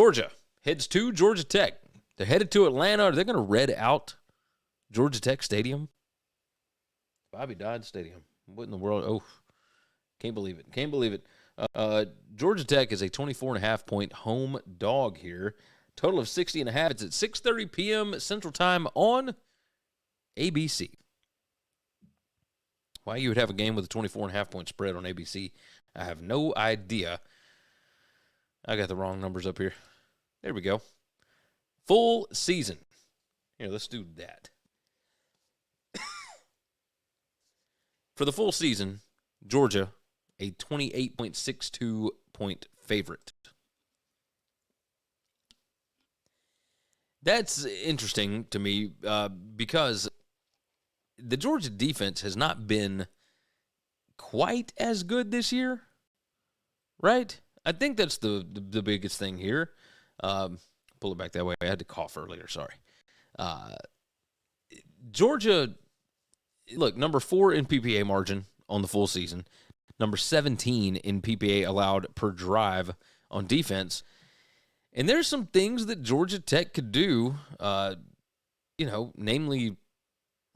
Georgia heads to Georgia Tech. They're headed to Atlanta. Are they going to red out Georgia Tech Stadium? Bobby Dodd Stadium. What in the world? Oh, can't believe it. Can't believe it. Georgia Tech is a 24.5-point home dog here. Total of 60.5. It's at 6:30 p.m. Central Time on ABC. Why you would have a game with a 24.5-point spread on ABC, I have no idea. I got the wrong numbers up here. There we go. Full season. Here, let's do that. For the full season, Georgia, a 28.62-point favorite. That's interesting to me because the Georgia defense has not been quite as good this year, right? I think that's the biggest thing here. Pull it back that way. I had to cough earlier. Sorry. Georgia, look, number 4 in PPA margin on the full season, number 17 in PPA allowed per drive on defense. And there's some things that Georgia Tech could do, namely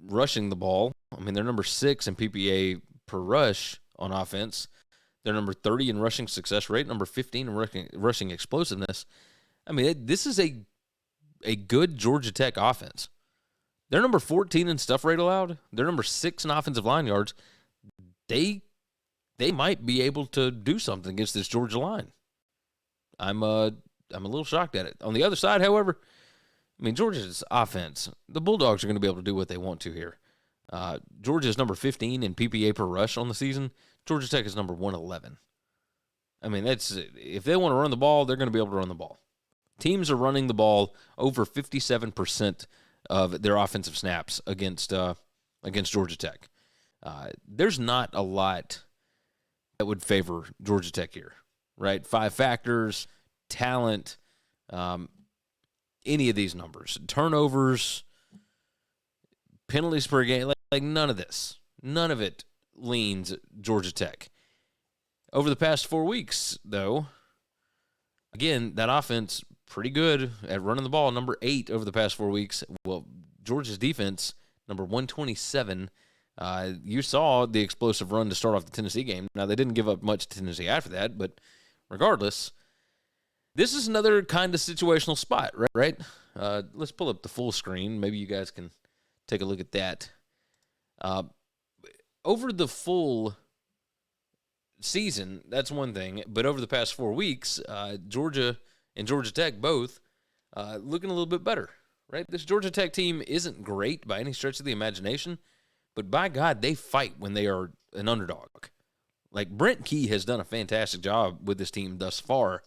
rushing the ball. I mean, they're number 6 in PPA per rush on offense. They're number 30 in rushing success rate, number 15 in rushing explosiveness. I mean, this is a good Georgia Tech offense. They're number 14 in stuff rate allowed. They're number 6 in offensive line yards. They might be able to do something against this Georgia line. I'm a little shocked at it. On the other side, however, I mean, Georgia's offense, the Bulldogs are going to be able to do what they want to here. Georgia's number 15 in PPA per rush on the season. Georgia Tech is number 111. I mean, if they want to run the ball, they're going to be able to run the ball. Teams are running the ball over 57% of their offensive snaps against Georgia Tech. There's not a lot that would favor Georgia Tech here, right? 5 factors, talent, any of these numbers, turnovers, penalties per game, like none of this. None of it leans Georgia Tech. Over the past 4 weeks, though, again, that offense pretty good at running the ball. Number 8 over the past 4 weeks. Well, Georgia's defense, number 127. You saw the explosive run to start off the Tennessee game. Now, they didn't give up much to Tennessee after that, but regardless, this is another kind of situational spot, right? Let's pull up the full screen. Maybe you guys can take a look at that. Over the full season, that's one thing, but over the past 4 weeks, Georgia and Georgia Tech both looking a little bit better, right? This Georgia Tech team isn't great by any stretch of the imagination, but by God, they fight when they are an underdog. Like, Brent Key has done a fantastic job with this team thus far.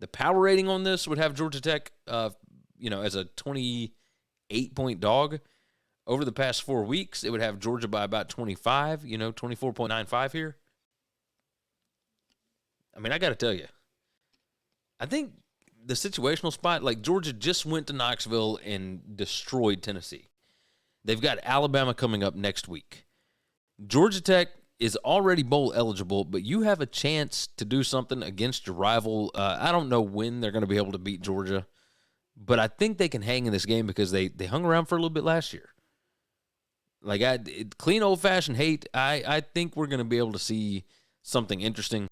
The power rating on this would have Georgia Tech, as a 28-point dog. Over the past 4 weeks, it would have Georgia by about 25, 24.95 here. I mean, I got to tell you, I think the situational spot, like Georgia just went to Knoxville and destroyed Tennessee. They've got Alabama coming up next week. Georgia Tech is already bowl eligible, but you have a chance to do something against your rival. I don't know when they're going to be able to beat Georgia, but I think they can hang in this game because they hung around for a little bit last year. Like, clean old-fashioned hate, I think we're going to be able to see something interesting.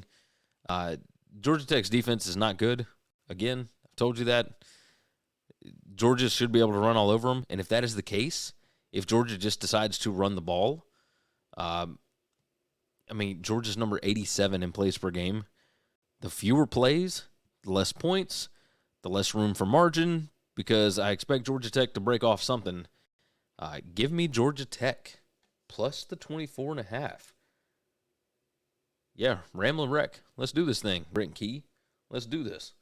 Georgia Tech's defense is not good. Again, I've told you that. Georgia should be able to run all over them, and if that is the case, if Georgia just decides to run the ball, Georgia's number 87 in plays per game. The fewer plays, the less points, the less room for margin, because I expect Georgia Tech to break off something. Give me Georgia Tech plus the 24.5. Yeah, Ramblin' Wreck. Let's do this thing. Brent Key, let's do this.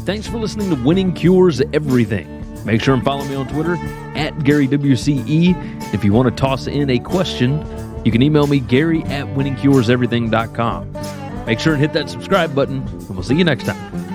Thanks for listening to Winning Cures Everything. Make sure and follow me on Twitter @GaryWCE. If you want to toss in a question, you can email me Gary@winningcureseverything.com. Make sure and hit that subscribe button, and we'll see you next time.